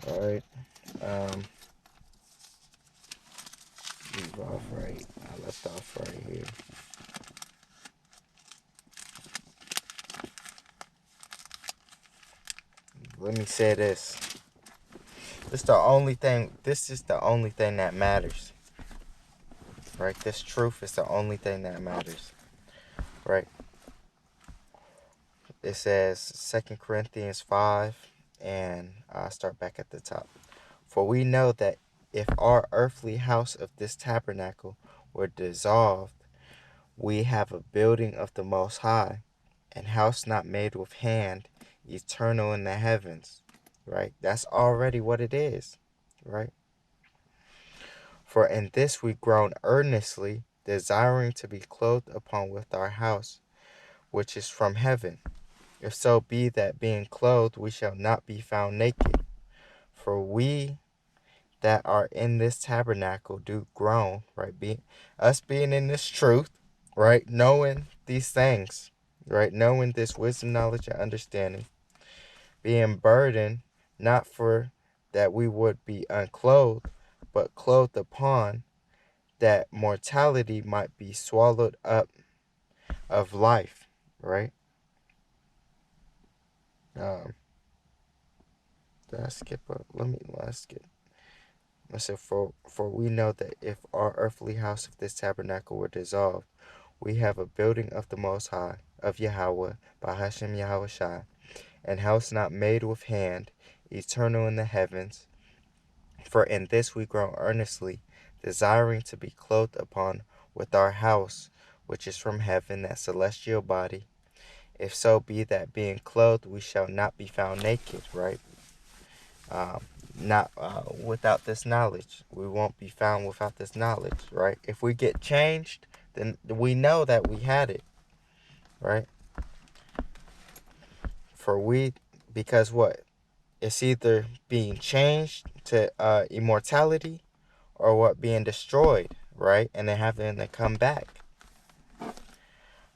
All right. Um, leave off right. I left off right here. Let me say this. This the only thing. This is the only thing that matters. Right. This truth is the only thing that matters. Right. It says 2 Corinthians 5, and I'll start back at the top. For we know that if our earthly house of this tabernacle were dissolved, we have a building of the Most High, an house not made with hand, eternal in the heavens. Right? That's already what it is. Right? For in this we groan earnestly, desiring to be clothed upon with our house, which is from heaven. If so be that being clothed we shall not be found naked. For we that are in this tabernacle do groan, right? Us being in this truth, right? Knowing these things, right? Knowing this wisdom, knowledge, and understanding. Being burdened, not for that we would be unclothed, but clothed upon, that mortality might be swallowed up of life, right? Did I skip up? Let's skip. I said, for we know that if our earthly house of this tabernacle were dissolved, we have a building of the Most High, of Yahawah, by Hashem Yahawashi, an house not made with hand, eternal in the heavens. For in this we grow earnestly, desiring to be clothed upon with our house, which is from heaven, that celestial body. If so be that being clothed we shall not be found naked, right? Not without this knowledge. We won't be found without this knowledge, right? If we get changed, then we know that we had it, right? Because what? It's either being changed to immortality, or what, being destroyed, right? And then having to come back.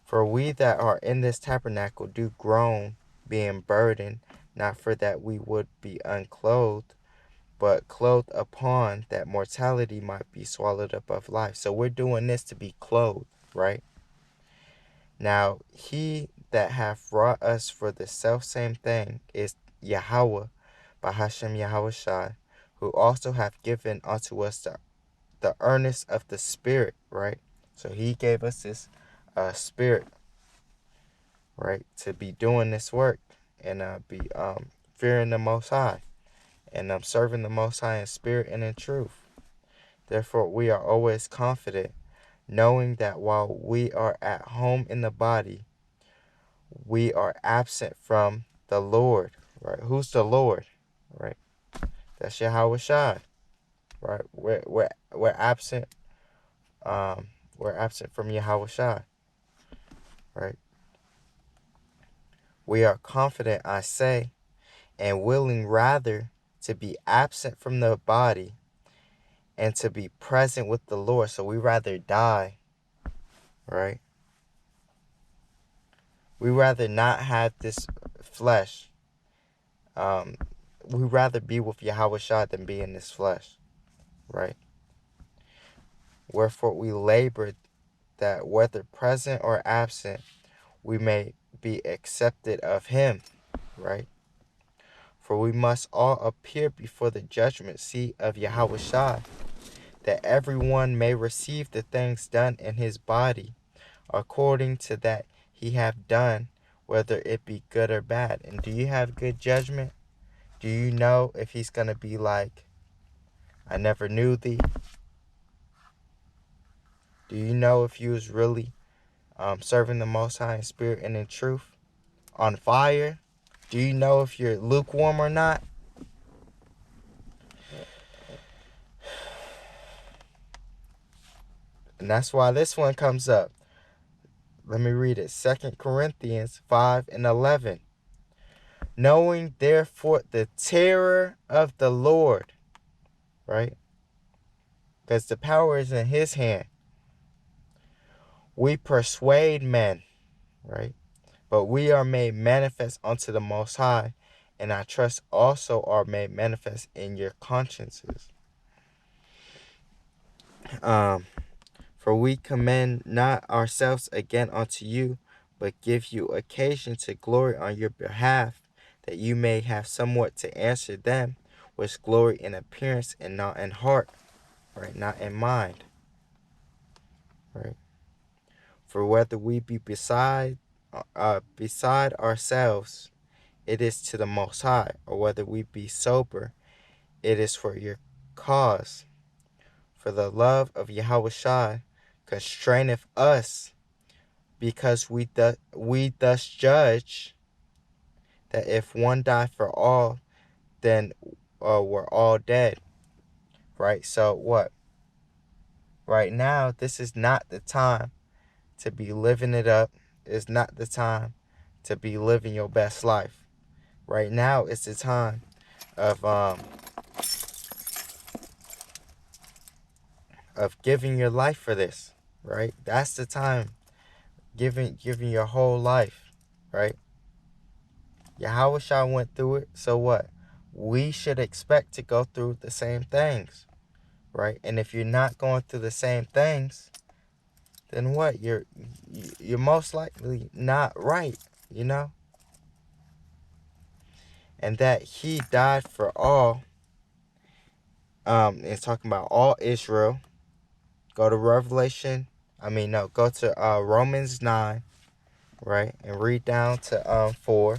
For we that are in this tabernacle do groan, being burdened, not for that we would be unclothed, but clothed upon, that mortality might be swallowed up of life. So we're doing this to be clothed, right? Now, he that hath wrought us for the selfsame thing is Yahawah, by Hashem Yahawashi, who also hath given unto us the earnest of the Spirit, right? So he gave us this spirit, right, to be doing this work, and be fearing the Most High, and serving the Most High in spirit and in truth. Therefore, we are always confident, knowing that while we are at home in the body, we are absent from the Lord, right? Who's the Lord, right? That's Yahawashi, right? We're absent. We're absent from Yahawashi, right? We are confident, I say, and willing rather to be absent from the body and to be present with the Lord. So we rather die, right? We rather not have this flesh. We rather be with Yahawashi than be in this flesh, right? Wherefore we labor that whether present or absent, we may be accepted of him, right? For we must all appear before the judgment seat of Yahawashi, that everyone may receive the things done in his body, according to that he have done, whether it be good or bad. And do you have good judgment? Do you know if he's going to be like, I never knew thee? Do you know if you was really serving the Most High in spirit and in truth? On fire? Do you know if you're lukewarm or not? And that's why this one comes up. Let me read it. 2 Corinthians 5 and 11. Knowing therefore the terror of the Lord, right? Because the power is in his hand. We persuade men, right? But we are made manifest unto the Most High, and I trust also are made manifest in your consciences. For we commend not ourselves again unto you, but give you occasion to glory on your behalf, that you may have somewhat to answer them which glory in appearance and not in heart, right? Not in mind, right? For whether we be beside ourselves, it is to the Most High, or whether we be sober, it is for your cause. For the love of Yahawashi constraineth us, because we thus judge that if one die for all, then we're all dead. Right? So what? Right now, this is not the time to be living it up. It's not the time to be living your best life. Right now, it's the time of giving your life for this. Right? That's the time. Giving your whole life. Right? Yahawashi went through it, so what? We should expect to go through the same things, right? And if you're not going through the same things, then what? You're most likely not right, you know? And that he died for all, it's talking about all Israel. Go to go to Romans 9, right? And read down to 4,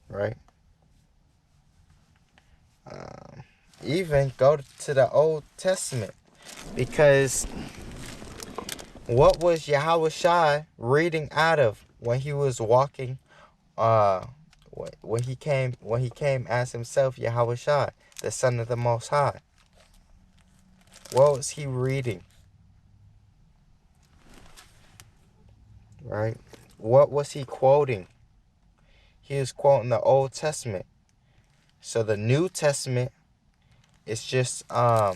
right? Even go to the Old Testament, because what was Yahawashi reading out of when he was walking? When he came as himself, Yahawashi, the Son of the Most High. What was he reading? Right? What was he quoting? He was quoting the Old Testament. So the New Testament is just I'll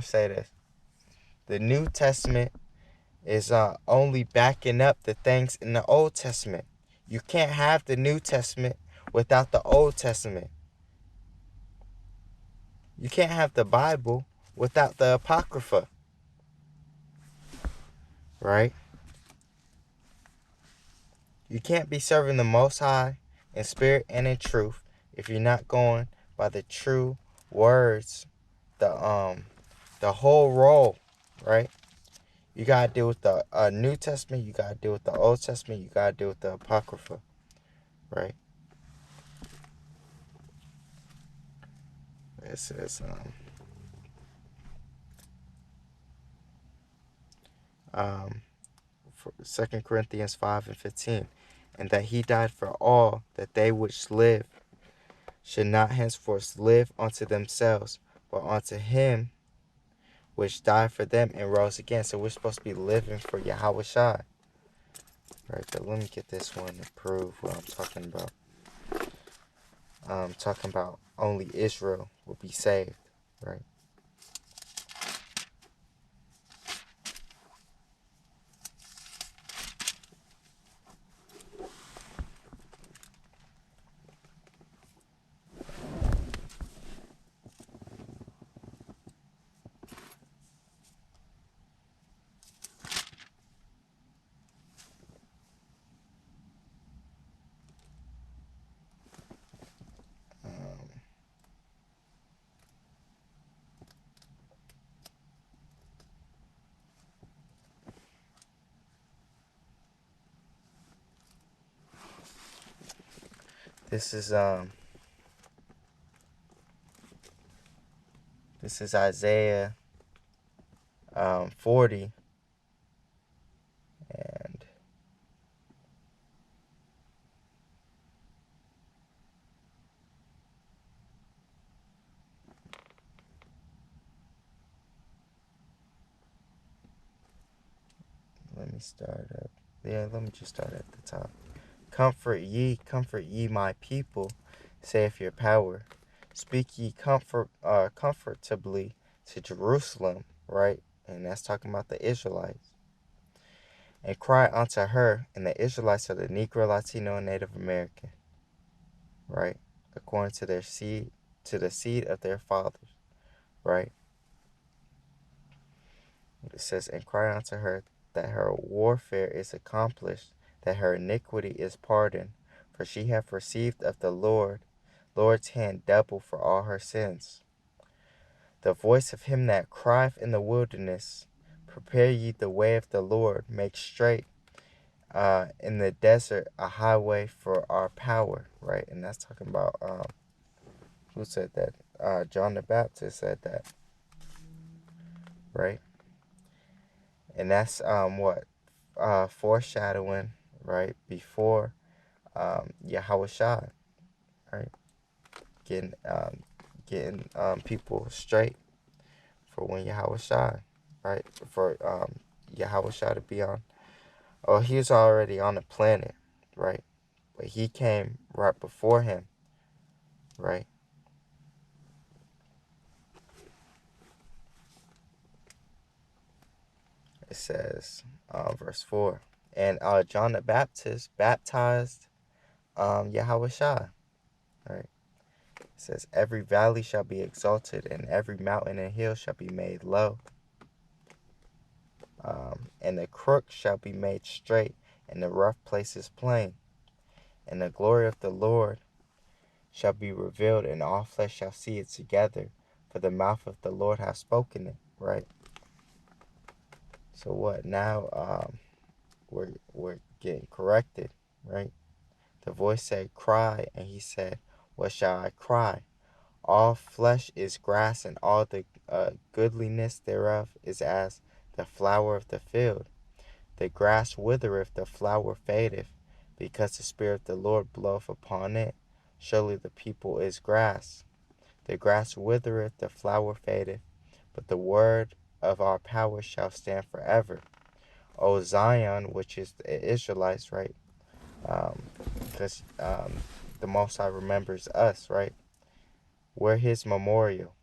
say this. The New Testament is only backing up the things in the Old Testament. You can't have the New Testament without the Old Testament. You can't have the Bible without the Apocrypha. Right? You can't be serving the Most High in spirit and in truth if you're not going by the true words, the whole role, right? You gotta deal with the New Testament. You gotta deal with the Old Testament. You gotta deal with the Apocrypha, right? It says 2 Corinthians 5:15, and that he died for all, that they which live should not henceforth live unto themselves, but unto him which died for them and rose again. So we're supposed to be living for Yahawashi. Right, but let me get this one to prove what I'm talking about. I'm talking about only Israel will be saved, right? This is Isaiah 40, and let me start up. Yeah, let me just start at the top. Comfort ye my people, saith your power. Speak ye comfortably to Jerusalem, right? And that's talking about the Israelites. And cry unto her, and the Israelites are the Negro, Latino, and Native American, right? According to their seed, to the seed of their fathers, right? It says, and cry unto her that her warfare is accomplished, that her iniquity is pardoned, for she hath received of the Lord's hand double for all her sins. The voice of him that crieth in the wilderness, prepare ye the way of the Lord, make straight in the desert a highway for our power, right? And that's talking about, who said that? John the Baptist said that, right? And that's what? Foreshadowing, right? Before Yahawashi, right? Getting people straight for when Yahawashi, right? For Yahawashi to be on. Oh, he was already on the planet, right? But he came right before him, right? It says, verse 4, and John the Baptist baptized Yahawashi, right? It says, every valley shall be exalted, and every mountain and hill shall be made low. And the crook shall be made straight, and the rough places plain. And the glory of the Lord shall be revealed, and all flesh shall see it together, for the mouth of the Lord hath spoken it, right? So what? Now we're getting corrected, right? The voice said, cry, and he said, what shall I cry? All flesh is grass, and all the goodliness thereof is as the flower of the field. The grass withereth, the flower fadeth, because the Spirit of the Lord bloweth upon it. Surely the people is grass. The grass withereth, the flower fadeth, but the word of our power shall stand forever. O Zion, which is the Israelites, right? Because the Most High remembers us, right? We're his memorial.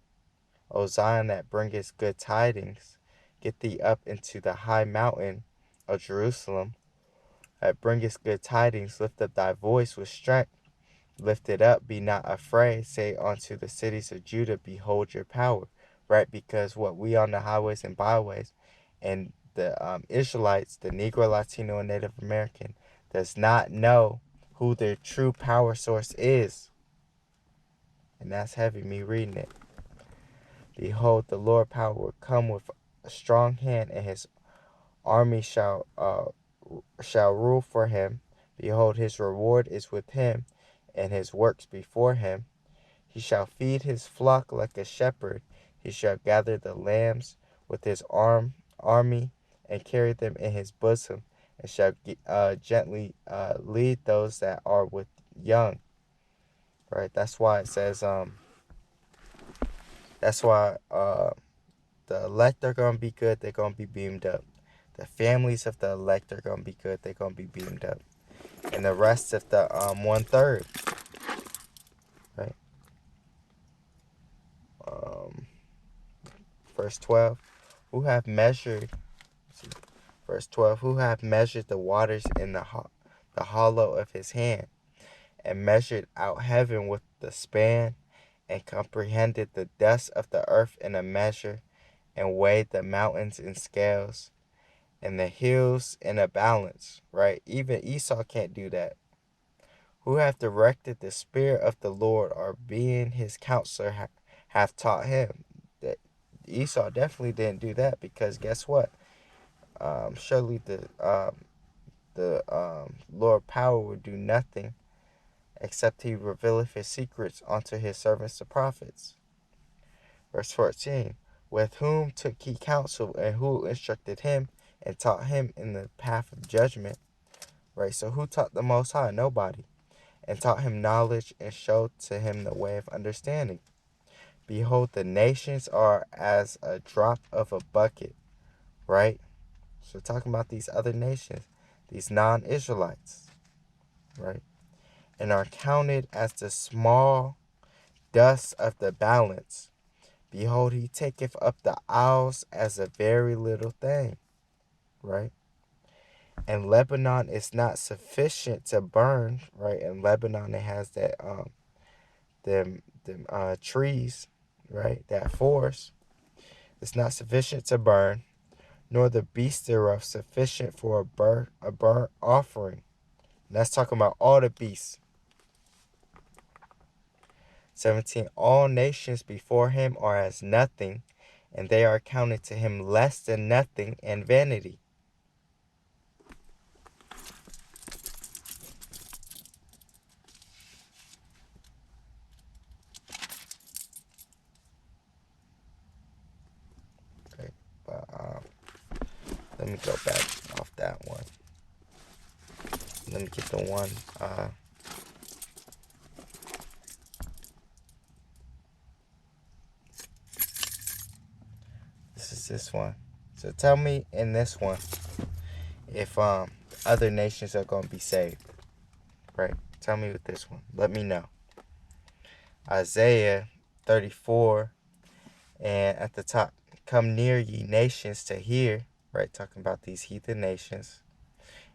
O Zion, that bringest good tidings, get thee up into the high mountain of Jerusalem, that bringest good tidings, lift up thy voice with strength. Lift it up, be not afraid. Say unto the cities of Judah, behold your power. Right? Because what we on the highways and byways, and the Israelites, the Negro, Latino, and Native American, does not know who their true power source is. And that's heavy, me reading it. Behold, the Lord power will come with a strong hand, and his army shall rule for him. Behold, his reward is with him, and his works before him. He shall feed his flock like a shepherd. He shall gather the lambs with his army, and carry them in his bosom, and shall gently lead those that are with young. Right? That's why it says that's why the elect are gonna be good. They're gonna be beamed up. The families of the elect are gonna be good. They're gonna be beamed up. And the rest of the 1/3, right? Verse 12, who have measured, verse 12, who have measured the waters in the hollow of his hand, and measured out heaven with the span, and comprehended the dust of the earth in a measure, and weighed the mountains in scales, and the hills in a balance, right? Even Esau can't do that. Who have directed the Spirit of the Lord, or being his counselor, have taught him. That Esau definitely didn't do that, because guess what? Surely the Lord power would do nothing except he revealeth his secrets unto his servants the prophets. Verse 14, with whom took he counsel, and who instructed him and taught him in the path of judgment. Right? So who taught the Most High? Nobody. And taught him knowledge, and showed to him the way of understanding. Behold, the nations are as a drop of a bucket. Right? So talking about these other nations, these non-Israelites, right? And are counted as the small dust of the balance. Behold, he taketh up the isles as a very little thing, right? And Lebanon is not sufficient to burn, right? In Lebanon, it has that them trees, right? That forest. It's not sufficient to burn, nor the beast thereof sufficient for a burnt offering. And that's talking about all the beasts. 17. All nations before him are as nothing, and they are counted to him less than nothing and vanity. Okay, but let me go back off that one. Let me get the one. This is this one. So tell me in this one if other nations are gonna be saved. Right? Tell me with this one. Let me know. Isaiah 34, and at the top, come near ye nations to hear. Right? Talking about these heathen nations.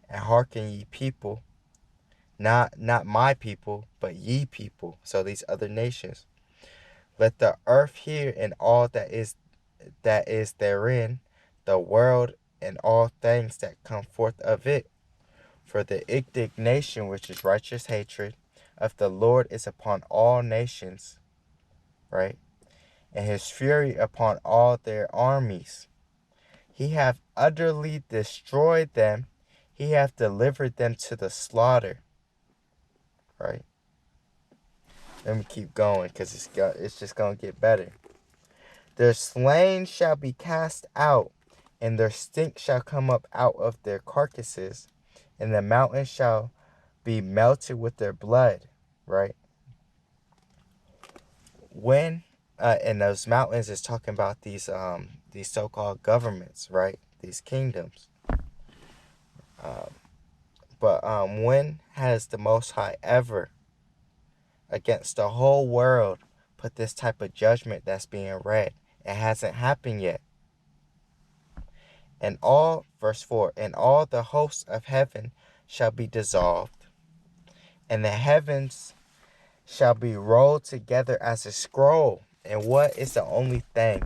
And hearken ye people. Not my people, but ye people. So these other nations. Let the earth hear and all that is therein, the world and all things that come forth of it. For the indignation, which is righteous hatred, of the Lord is upon all nations, right? And his fury upon all their armies. He hath utterly destroyed them. He hath delivered them to the slaughter, right? Let me keep going because it's just going to get better. Their slain shall be cast out, and their stink shall come up out of their carcasses, and the mountains shall be melted with their blood, right? When and those mountains is talking about these so-called governments, right? These kingdoms. But when has the Most High ever, against the whole world, put this type of judgment that's being read? It hasn't happened yet. And all, verse 4, and all the hosts of heaven shall be dissolved, and the heavens shall be rolled together as a scroll. And what is the only thing